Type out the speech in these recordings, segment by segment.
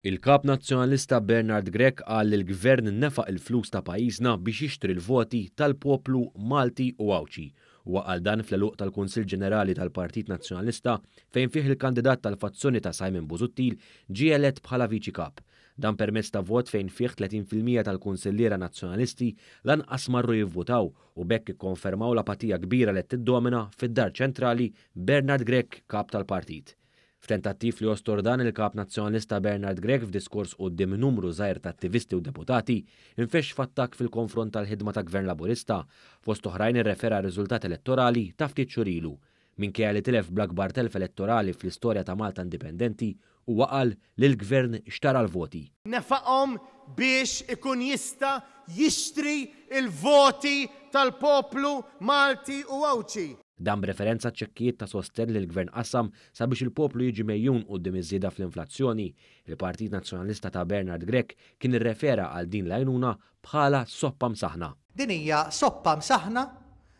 Il-kap nazzjonalista Bernard Grech qal li l-gvern nefaq il-flus ta' pajjiżna biex jixtri l-voti tal-poplu Malti u Awċi. U qal dan fl-eluq tal-Kunsill Ġenerali tal-Partit Nazzjonalista fejn fih il-kandidat tal-fazzjoni ta' Simon Busuttil ġie elett bħala viċi kap. Dan permezz ta' vot fejn fih 30% tal-kunsilliera nazzjonalisti lanqas marru jivvotaw u bekk ikkonfermaw l-apatija kbira li tiddomina fid-dar ċentrali Bernard Grech kap tal-partit. F'tentattiv li jostor dan il-kap nazzjonalista Bernard Grech f'diskors quddiem numru żgħir ta' attivisti u deputati infexx f'attakk fil-konfront tal-ħidma ta' Gvern Laburista fost oħrajn irrefera r-riżultat elettorali ta' ftit xhur ilu. Minkejja li tilef bl-akbar telf elettorali fl-istorja ta' Malta indipendenti huwa qal li l-gvern xtara l-voti. Nefaqhom biex ikun jista' jixtri il-voti tal-poplu Malti u Awċi. Dan b'referenza ċekkijiet ta' sosten li l-gvern qassam sabiex il-poplu jiġi mejjun quddiem iż-żieda fl-inflazzjoni. Il-Partit Nazzjonalista ta' Bernard Grech kien irrefera għal din l-għajnuna bħala soppa msaħna. Din hija soppa msaħna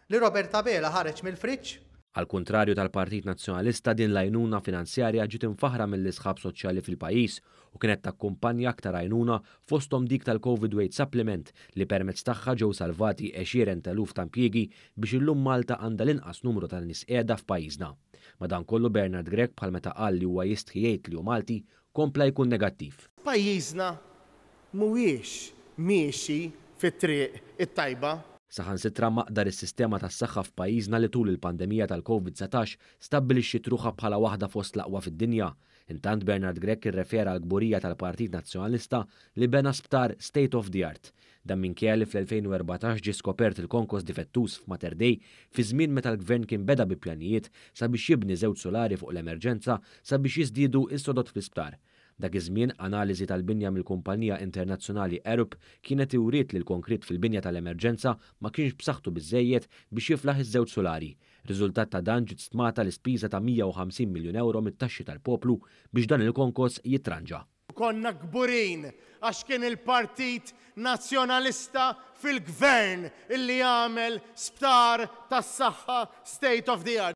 li Robert Abela ħareġ mill-friġġ. Al kontrarju tal-Partit Nazzjonalista din l-għajnuna finanzjarja ġiet infaħra mill-isħab soċjali fil-pajjiż u kienet takkumpanja aktar għajnuna fosthom dik tal-Covid Weight Supplement li permezz tagħha ġew salvati 20,000 ta' impjiegi biex illum Malta għandha l-inqas numru ta' nies qiegħda f'pajjiżna. Madankollu Bernard Grech bħal meta qal li huwa jistħi jgħid li hu Malti kompla jkun negattiv. Pajjiżna mhuwiex miexi fit-triq it-tajba. Saħansitra maqdar is-sistema tas-saħħa f'pajjiżna li tul il-pandemija tal-Covid-19 stabbilixxiet ruħha bħala waħda fost l-aqwa fid-dinja. Intant Bernard Grech irrefera l-gburija tal-Partit Nazzjonalista li bena sptar state of the art. Dan minkejja li fl-2014 ġie skopert il-konkos difettus f'Mater Dei fi żmien meta l-gvern kien beda bi pjanijiet sabiex jibni żewġ solari fuq l-emerġenza sabiex jiżdiedu is-sodot fl-isptar. Dak iż-żmien analiżi tal-binja mill-kumpanija internazzjonali Arup kienet iwriet li l-konkrit fil-binja tal-emerġenza ma kienx b'saħħtu biżżejjed biex jiflaħ iż-żewġ solari. Riżultat ta' dan ġiet stmata l-ispiża ta' 150 miljun euro mit-taxxi tal-poplu biex dan il-konkos jitranġa. Konna kburin għax kien il-Partit Nazzjonalista fil-Gvern illi jagħmel sptar tas-saħħa state of the art.